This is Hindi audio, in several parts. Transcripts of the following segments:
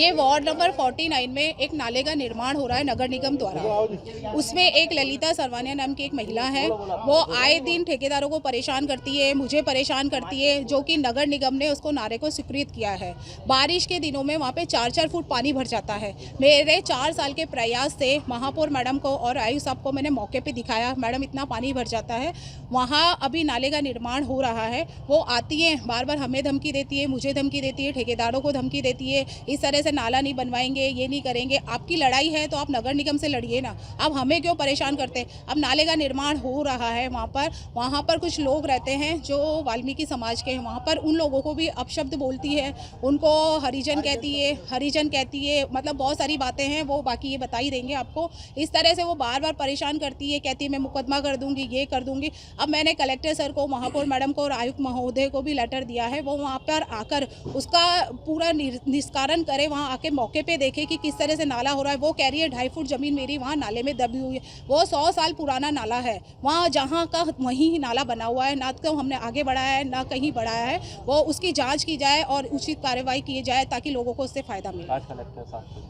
ये वार्ड नंबर 49 में एक नाले का निर्माण हो रहा है नगर निगम द्वारा। उसमें एक ललिता सरवानिया नाम की एक महिला है, वो आए दिन ठेकेदारों को परेशान करती है, मुझे परेशान करती है, जो कि नगर निगम ने उसको नाले को स्वीकृत किया है। बारिश के दिनों में वहाँ पे 4-4 फुट पानी भर जाता है। मेरे 4 साल के प्रयास से महापौर मैडम को और आयुक्त साहब को मैंने मौके पे दिखाया, मैडम इतना पानी भर जाता है। वहाँ अभी नाले का निर्माण हो रहा है। वो आती है, बार बार हमें धमकी देती है, मुझे धमकी देती है, ठेकेदारों को धमकी देती है, इस तरह से नाला नहीं बनवाएंगे, ये नहीं करेंगे। आपकी लड़ाई है तो आप नगर निगम से लड़िए ना, आप हमें क्यों परेशान करते। अब नाले का निर्माण हो रहा है वहाँ पर कुछ लोग रहते हैं जो वाल्मीकि समाज के हैं, वहाँ पर उन लोगों को भी अपशब्द बोलती है, उनको हरिजन कहती है, मतलब बहुत सारी बातें हैं, वो बाकी ये बता ही देंगे आपको। इस तरह से वो बार बार परेशान करती है, कहती है मैं मुकदमा कर दूंगी, ये कर दूंगी। अब मैंने कलेक्टर सर को, महापौर मैडम को और आयुक्त महोदय को भी लेटर दिया है, वो वहाँ पर आकर उसका पूरा निष्कारण करे, वहाँ आके मौके पे देखे कि किस तरह से नाला हो रहा है। वो कह रही है 2.5 फुट जमीन मेरी वहाँ नाले में दबी हुई है। वो 100 साल पुराना नाला है, वहाँ जहाँ का वहीं नाला बना हुआ है, ना तो हमने आगे बढ़ाया है ना कहीं बढ़ाया है। वो उसकी जांच की जाए और उचित कार्रवाई की जाए ताकि लोगों को उससे फायदा मिले।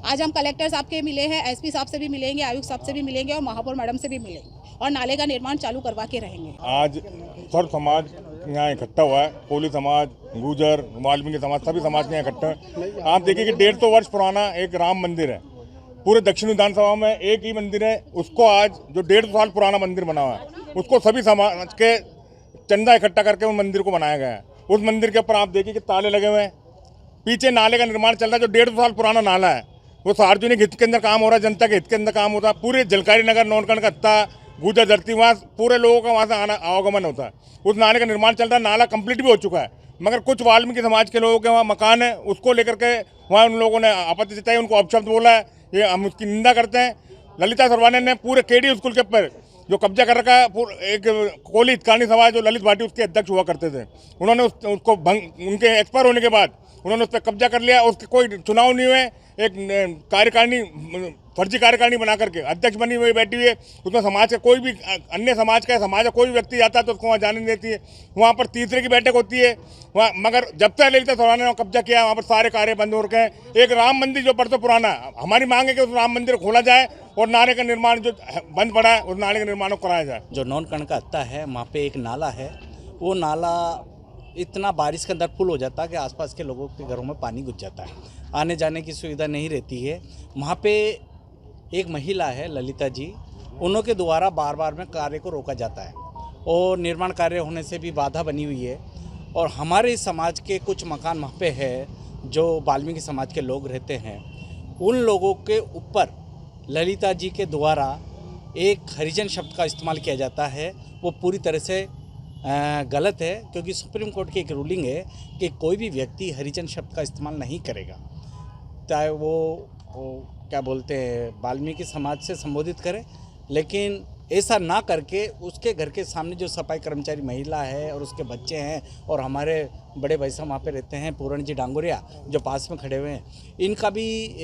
आज हम कलेक्टर साहब के मिले हैं, एसपी साहब से भी मिलेंगे, आयुक्त साहब से भी मिलेंगे और महापौर मैडम से भी मिलेंगे और नाले का निर्माण चालू करवा के रहेंगे। आज सर्व समाज यहाँ इकट्ठा हुआ है, कोली समाज, गुर्जर, वाल्मीकि समाज, सभी समाज के यहाँ इकट्ठा है। आप देखिए कि 150 वर्ष पुराना एक राम मंदिर है, पूरे दक्षिण विधानसभा में एक ही मंदिर है, उसको आज जो 150 साल पुराना मंदिर बना हुआ है, उसको सभी समाज के चंदा इकट्ठा करके उस मंदिर को बनाया गया है। उस मंदिर के ऊपर आप देखिए कि ताले लगे हुए हैं। पीछे नाले का निर्माण चल रहा है, जो 150 साल पुराना नाला है, वो सार्वजनिक हित के अंदर काम हो रहा है, जनता के हित के अंदर काम होता है। पूरे जलकारी नगर, नौनकण कत्ता, गुजर धरती, वहाँ पूरे लोगों का वहाँ से आना आवागमन होता है। उस नाले का निर्माण चल रहा है, नाला कंप्लीट भी हो चुका है, मगर कुछ वाल्मीकि समाज के लोगों के वहाँ मकान है, उसको लेकर के वहाँ उन लोगों ने आपत्ति जताई, उनको अपशब्द बोला है। ये हम उसकी निंदा करते हैं। ललिता सरवानिया ने पूरे केडी स्कूल के ऊपर जो कब्जा कर रखा है, एक कोली हितकानी सभा जो ललित भाटी उसके अध्यक्ष हुआ करते थे, उन्होंने उसको उनके एक्सपायर होने के बाद उन्होंने उस पर कब्जा कर लिया। उसके कोई चुनाव नहीं हुए, एक कार्यकारिणी, फर्जी कार्यकारिणी बना करके अध्यक्ष बनी हुई बैठी हुई है। उसमें समाज का कोई भी अन्य समाज का कोई भी व्यक्ति जाता है तो उसको वहाँ जाने नहीं देती है। वहाँ पर तीसरे की बैठक होती है वहाँ, मगर जब तक ललिता सरवानिया ने कब्जा किया वहाँ पर सारे कार्य बंद हो रखे हैं। एक राम मंदिर जो बरसों पुराना है, हमारी मांग है कि उस राम मंदिर को खोला जाए और नाले का निर्माण जो बंद पड़ा है उस नाले का निर्माण को कराया जाए। जो नौनकण का अत्ता है, वहाँ पे एक नाला है, वो नाला इतना बारिश के अंदर फुल हो जाता है कि आसपास के लोगों के घरों में पानी घुस जाता है, आने जाने की सुविधा नहीं रहती है। वहाँ पे एक महिला है ललिता जी, उन्हों के द्वारा बार बार में कार्य को रोका जाता है और निर्माण कार्य होने से भी बाधा बनी हुई है। और हमारे समाज के कुछ मकान वहाँ पे है जो वाल्मीकि समाज के लोग रहते हैं, उन लोगों के ऊपर ललिता जी के द्वारा एक हरिजन शब्द का इस्तेमाल किया जाता है। वो पूरी तरह से गलत है, क्योंकि सुप्रीम कोर्ट की एक रूलिंग है कि कोई भी व्यक्ति हरिजन शब्द का इस्तेमाल नहीं करेगा, चाहे वो क्या बोलते हैं वाल्मीकि समाज से संबोधित करे, लेकिन ऐसा ना करके उसके घर के सामने जो सफाई कर्मचारी महिला है और उसके बच्चे हैं और हमारे बड़े भाई साहब वहाँ पे रहते हैं, पूरण जी डांगोरिया जो पास में खड़े हुए हैं, इनका भी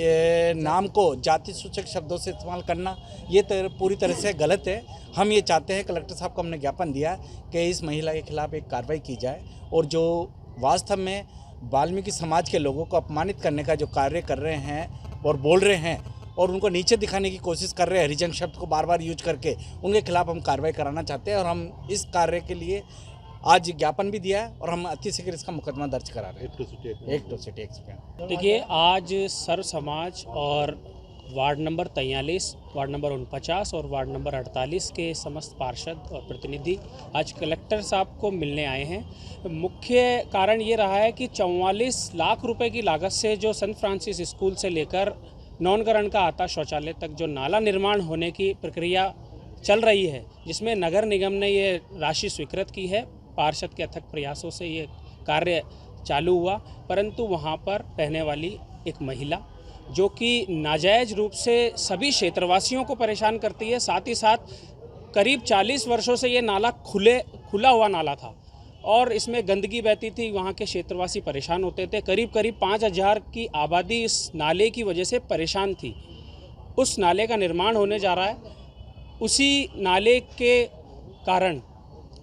नाम को जाति सूचक शब्दों से इस्तेमाल करना ये पूरी तरह से गलत है। हम ये चाहते हैं, कलेक्टर साहब को हमने ज्ञापन दिया कि इस महिला के खिलाफ एक कार्रवाई की जाए और जो वास्तव में वाल्मीकि समाज के लोगों को अपमानित करने का जो कार्य कर रहे हैं और बोल रहे हैं और उनको नीचे दिखाने की कोशिश कर रहे हैं, हरिजन शब्द को बार बार यूज करके, उनके खिलाफ हम कार्रवाई कराना चाहते हैं। और हम इस कार्य के लिए आज ज्ञापन भी दिया है और हम अतिशीघ्र इसका मुकदमा दर्ज करा रहे हैं। एक टू देखिए, आज सर्व समाज और वार्ड नंबर 43, वार्ड नंबर 49 और वार्ड नंबर 48 के समस्त पार्षद और प्रतिनिधि आज कलेक्टर साहब को मिलने आए हैं। मुख्य कारण ये रहा है कि 44 लाख रुपए की लागत से जो सेंट फ्रांसिस स्कूल से लेकर नौनकरण का आता शौचालय तक जो नाला निर्माण होने की प्रक्रिया चल रही है, जिसमें नगर निगम ने ये राशि स्वीकृत की है। पार्षद के अथक प्रयासों से ये कार्य चालू हुआ, परंतु वहाँ पर रहने वाली एक महिला जो कि नाजायज़ रूप से सभी क्षेत्रवासियों को परेशान करती है, साथ ही साथ करीब 40 वर्षों से ये नाला खुला हुआ नाला था और इसमें गंदगी बहती थी, वहाँ के क्षेत्रवासी परेशान होते थे। करीब 5000 की आबादी इस नाले की वजह से परेशान थी। उस नाले का निर्माण होने जा रहा है, उसी नाले के कारण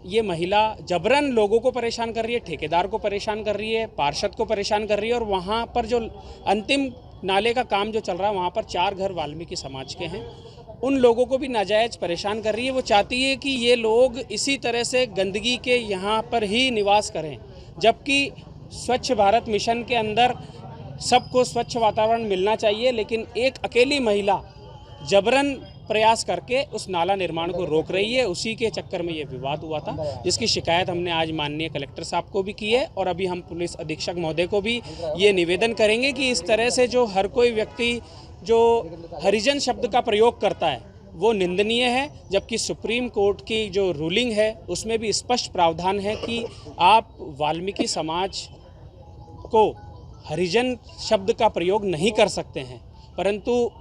ये महिला जबरन लोगों को परेशान कर रही है, ठेकेदार को परेशान कर रही है, पार्षद को परेशान कर रही है और वहाँ पर जो अंतिम नाले का काम जो चल रहा है वहाँ पर 4 घर वाल्मीकि समाज के हैं। उन लोगों को भी नाजायज़ परेशान कर रही है। वो चाहती है कि ये लोग इसी तरह से गंदगी के यहाँ पर ही निवास करें, जबकि स्वच्छ भारत मिशन के अंदर सबको स्वच्छ वातावरण मिलना चाहिए, लेकिन एक अकेली महिला जबरन प्रयास करके उस नाला निर्माण को रोक रही है। उसी के चक्कर में ये विवाद हुआ था, जिसकी शिकायत हमने आज माननीय कलेक्टर साहब को भी की है और अभी हम पुलिस अधीक्षक महोदय को भी ये निवेदन करेंगे कि इस तरह से जो हर कोई व्यक्ति जो हरिजन शब्द का प्रयोग करता है वो निंदनीय है, जबकि सुप्रीम कोर्ट की जो रूलिंग है उसमें भी स्पष्ट प्रावधान है कि आप वाल्मीकि समाज को हरिजन शब्द का प्रयोग नहीं कर सकते हैं। परंतु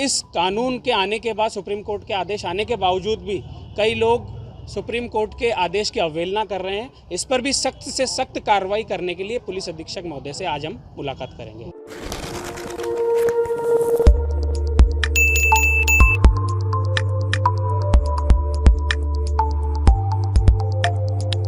इस कानून के आने के बाद, सुप्रीम कोर्ट के आदेश आने के बावजूद भी कई लोग सुप्रीम कोर्ट के आदेश की अवहेलना कर रहे हैं। इस पर भी सख्त से सख्त कार्रवाई करने के लिए पुलिस अधीक्षक महोदय से आज हम मुलाकात करेंगे।